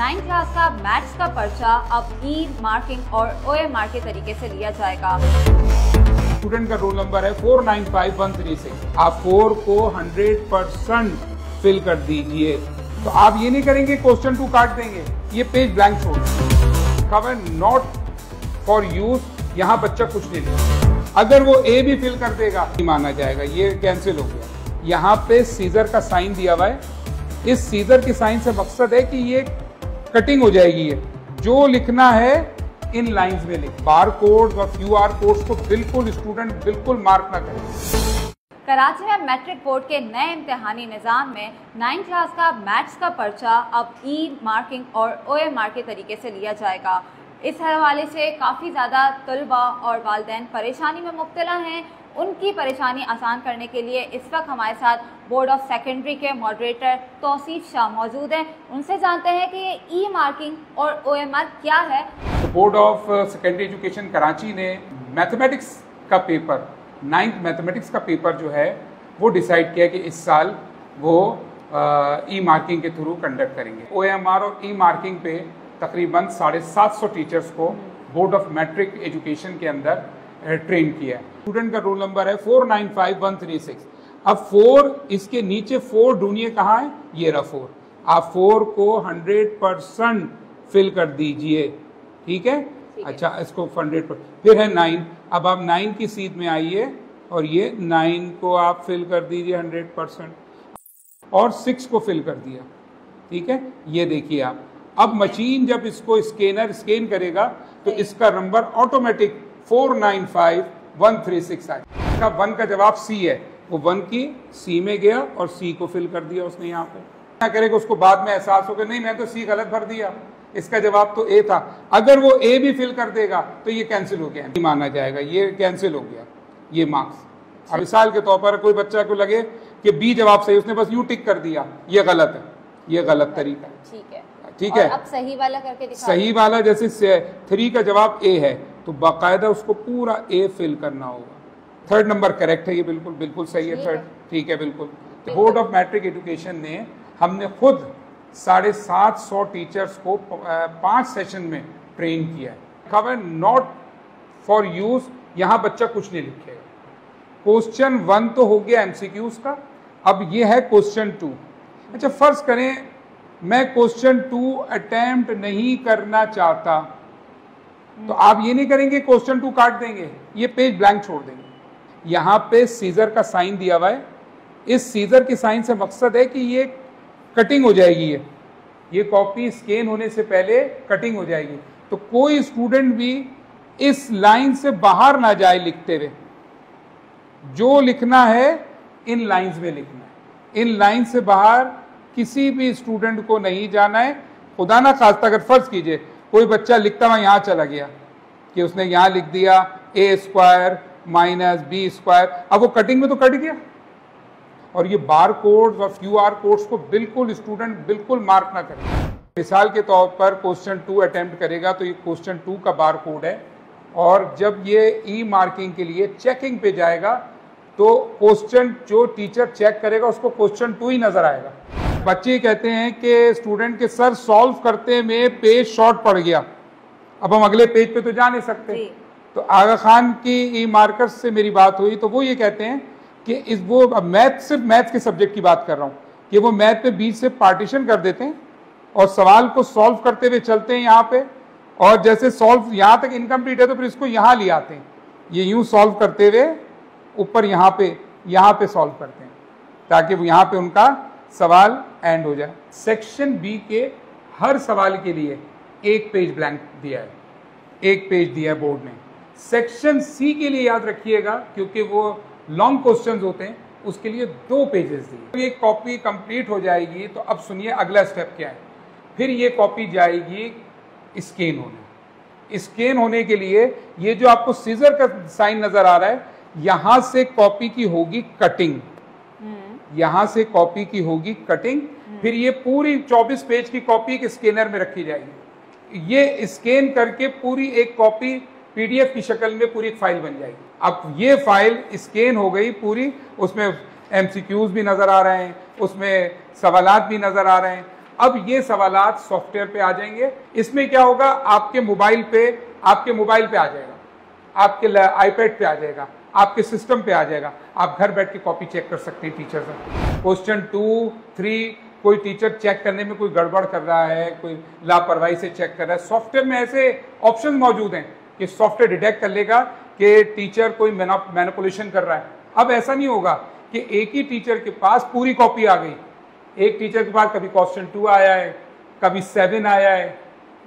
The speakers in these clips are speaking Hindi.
9th क्लास का मैथ्स का पर्चा अब ई मार्किंग और OMR के तरीके से लिया जाएगा। स्टूडेंट का रोल नंबर है 495136। आप 4 को 100% फिल कर दीजिए। तो आप ये नहीं करेंगे क्वेश्चन 2 काट देंगे, ये पेज ब्लैंक छोड़ देंगे। कवर नॉट फॉर यूज, यहाँ बच्चा कुछ नहीं लिखेगा। अगर वो ए भी फिल कर देगा नहीं माना जाएगा, ये कैंसिल हो गया। यहाँ पे सीजर का साइन दिया हुआ है। इस सीजर की साइन से मकसद है कि ये कटिंग हो जाएगी। ये जो लिखना है इन लाइंस में लिख। बार कोड और QR कोड्स को बिल्कुल स्टूडेंट बिल्कुल मार्क ना करें। कराची में मैट्रिक बोर्ड के नए इम्तिहानी निज़ाम में 9th क्लास का मैथ्स का पर्चा अब ई मार्किंग और OMR के तरीके से लिया जाएगा। इस हवाले से काफ़ी ज़्यादा तलबा और वालिदैन परेशानी में मुब्तला हैं। उनकी परेशानी आसान करने के लिए इस वक्त हमारे साथ बोर्ड ऑफ सेकेंडरी के मॉडरेटर तौसीफ शाह मौजूद हैं। उनसे जानते हैं कि ये ई मार्किंग और OMR क्या है। तो board of secondary education Karachi ने मैथमेटिक्स का पेपर 9th मैथमेटिक्स का पेपर जो है वो डिसाइड किया कि इस साल वो ई मार्किंग के थ्रू कंडक्ट करेंगे। OMR और ई मार्किंग पे तकरीबन 750 टीचर्स को बोर्ड ऑफ मैट्रिक एजुकेशन के अंदर ट्रेन किया है। स्टूडेंट का रोल नंबर है 495136। अब 4 इसके नीचे 4 ढूंढिए कहाँ है, ये रहा 4। आप 4 को 100% फिल कर दीजिए, ठीक है? अच्छा, इसको 100%। फिर है 9। अब आप 9 की सीट में आइए और ये 9 को आप फिल कर दीजिए 100% और 6 को फिल कर दिया, ठीक है? ये देखिए आप, अब मशीन जब इसको स्कैन करेगा तो इसका नंबर ऑटोमेटिक 495136 आएगा। 1 का जवाब C है, वो 1 की C में गया और C को फिल कर दिया उसने। यहाँ पे क्या करेगा, उसको बाद में एहसास होगा नहीं मैं तो C गलत भर दिया, इसका जवाब तो A था। अगर वो A भी फिल कर देगा तो ये कैंसिल हो गया, नहीं माना जाएगा, ये कैंसिल हो गया ये मार्क्स। अब मिसाल के तौर पर कोई बच्चा को लगे कि B जवाब सही, उसने बस यूं टिक कर दिया, ये गलत है, ये गलत तरीका है, ठीक है? अब सही वाला करके दिखा। सही वाला जैसे 3 का जवाब A है तो बाकायदा उसको पूरा A फिल करना होगा। 3rd नंबर करेक्ट है, ये बिल्कुल बिल्कुल सही है 3rd, ठीक है बिल्कुल। बोर्ड ऑफ मैट्रिक एजुकेशन ने, हमने खुद 750 टीचर्स को 5 सेशन में ट्रेन किया है। कवर नॉट फॉर यूज, यहाँ बच्चा कुछ नहीं लिखेगा। क्वेश्चन 1 तो हो गया MCQs का, अब ये है क्वेश्चन 2। अच्छा, फर्ज करें मैं क्वेश्चन 2 अटेम्प्ट नहीं करना चाहता, तो आप ये नहीं करेंगे क्वेश्चन 2 काट देंगे, ये पेज ब्लैंक छोड़ देंगे। यहाँ पे सीजर का साइन दिया हुआ है। इस सीजर की साइन से मकसद है कि ये कटिंग हो जाएगी, ये कॉपी स्कैन होने से पहले कटिंग हो जाएगी। तो कोई स्टूडेंट भी इस लाइन से बाहर ना जाए लिखते हुए। जो लिखना है इन लाइंस में लिखना है, इन लाइन से बाहर किसी भी स्टूडेंट को नहीं जाना है। खुदा ना खास्ता अगर फर्ज कीजिए कोई बच्चा लिखता हुआ यहाँ चला गया कि उसने यहाँ लिख दिया A² माइनस B², अब वो कटिंग में तो कट गया। और ये बार कोड्स और QR कोड्स को बिल्कुल स्टूडेंट बिल्कुल मार्क ना करें। मिसाल के तौर पर क्वेश्चन 2 अटेम्प्ट करेगा तो ये क्वेश्चन 2 का बार कोड है, और जब ये ई मार्किंग के लिए चेकिंग पे जाएगा तो क्वेश्चन जो टीचर चेक करेगा उसको क्वेश्चन 2 ही नजर आएगा। बच्चे कहते हैं कि स्टूडेंट के सर सॉल्व करते में पेज शॉर्ट पड़ गया, अब हम अगले पेज पे तो जा नहीं सकते। तो आगा खान की ई मार्कर्स से मेरी बात हुई तो वो ये कहते हैं कि इस वो मैथ, सिर्फ मैथ के सब्जेक्ट की बात कर रहा हूँ, कि वो मैथ पे बीच से पार्टीशन कर देते हैं और सवाल को सॉल्व करते हुए चलते हैं यहाँ पे, और जैसे सॉल्व यहाँ तक इनकम्प्लीट है तो फिर इसको यहाँ ले आते हैं, ये यूँ सॉल्व करते हुए ऊपर यहाँ पे सॉल्व करते हैं ताकि वो यहाँ पे उनका सवाल एंड हो जाए। सेक्शन बी के हर सवाल के लिए 1 पेज ब्लैंक दिया है, 1 पेज दिया है बोर्ड ने। सेक्शन सी के लिए याद रखिएगा क्योंकि वो लॉन्ग क्वेश्चंस होते हैं, उसके लिए 2 पेजेस दिए। तो ये कॉपी कंप्लीट हो जाएगी तो अब सुनिए अगला स्टेप क्या है। फिर ये कॉपी जाएगी स्कैन होने। स्कैन होने के लिए ये जो आपको सीजर का साइन नजर आ रहा है, यहां से कॉपी की होगी कटिंग, यहां से कॉपी की होगी कटिंग। फिर ये पूरी 24 पेज की कॉपी एक स्कैनर में रखी जाएगी। ये स्कैन करके पूरी एक कॉपी PDF की शक्ल में पूरी एक फाइल बन जाएगी। अब ये फाइल स्कैन हो गई पूरी, उसमें MCQs भी नजर आ रहे हैं, उसमें सवालात भी नजर आ रहे हैं। अब ये सवालात सॉफ्टवेयर पे आ जाएंगे। इसमें क्या होगा, आपके मोबाइल पे आ जाएगा, आपके आईपैड पे आ जाएगा, आपके सिस्टम पे आ जाएगा। आप घर बैठ के कॉपी चेक कर सकते हैं टीचर से। क्वेश्चन 2, 3 कोई टीचर चेक करने में कोई गड़बड़ कर रहा है, कोई लापरवाही से चेक कर रहा है, सॉफ्टवेयर में ऐसे ऑप्शन मौजूद हैं कि सॉफ्टवेयर डिटेक्ट कर लेगा कि टीचर कोई मैनिपुलेशन कर रहा है। अब ऐसा नहीं होगा कि एक ही टीचर के पास पूरी कॉपी आ गई। एक टीचर के पास कभी क्वेश्चन 2 आया है, कभी 7 आया है,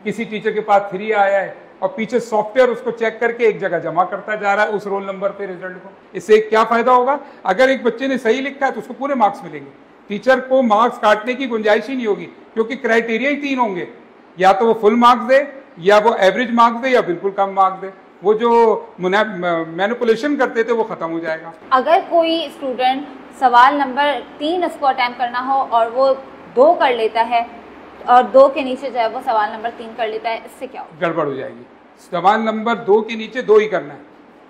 किसी टीचर के पास 3 आया है, और पीछे सॉफ्टवेयर उसको चेक करके एक जगह जमा करता जा रहा है उस रोल नंबर पे रिजल्ट को। इससे क्या फायदा होगा, अगर एक बच्चे ने सही लिखा है तो उसको पूरे मार्क्स मिलेंगे, टीचर को मार्क्स काटने की गुंजाइश ही नहीं होगी, क्योंकि क्राइटेरिया ही 3 होंगे, या तो वो फुल मार्क्स दे, या वो एवरेज मार्क्स दे, या बिल्कुल कम मार्क्स दे। वो जो मैनिपुलेशन करते थे वो खत्म हो जाएगा। अगर कोई स्टूडेंट सवाल नंबर 3 उसको अटैम्प्ट करना हो और वो 2 कर लेता है और 2 के नीचे जो है वो सवाल नंबर 3 कर लेता है, इससे क्या होगा? गड़बड़ हो जाएगी। सवाल नंबर 2 के नीचे 2 ही करना है।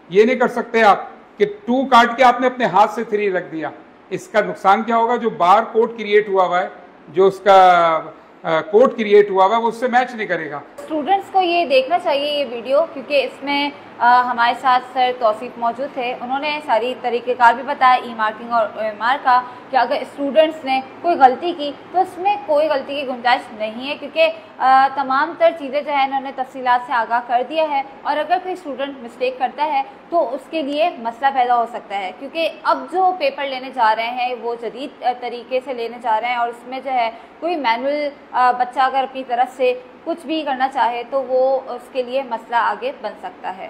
ये नहीं कर सकते आप कि 2 काट के आपने अपने हाथ से 3 रख दिया। इसका नुकसान क्या होगा, जो बार कोड क्रिएट हुआ हुआ है, जो उसका कोड क्रिएट हुआ हुआ है, वो उससे मैच नहीं करेगा। स्टूडेंट्स को ये देखना चाहिए ये वीडियो, क्योंकि इसमें हमारे साथ सर तौसीफ मौजूद थे। उन्होंने सारी तरीक़ेकार भी बताया ई मार्किंग और OMR का, कि अगर स्टूडेंट्स ने कोई गलती की तो उसमें कोई गलती की गुंजाइश नहीं है, क्योंकि तमाम तर चीज़ें जो है इन्होंने तफसीलात से आगाह कर दिया है। और अगर कोई स्टूडेंट मिस्टेक करता है तो उसके लिए मसला पैदा हो सकता है, क्योंकि अब जो पेपर लेने जा रहे हैं वो जदीद तरीके से लेने जा रहे हैं, और उसमें जो है कोई मैनुअल बच्चा अगर अपनी तरफ से कुछ भी करना चाहे तो वो उसके लिए मसला आगे बन सकता है।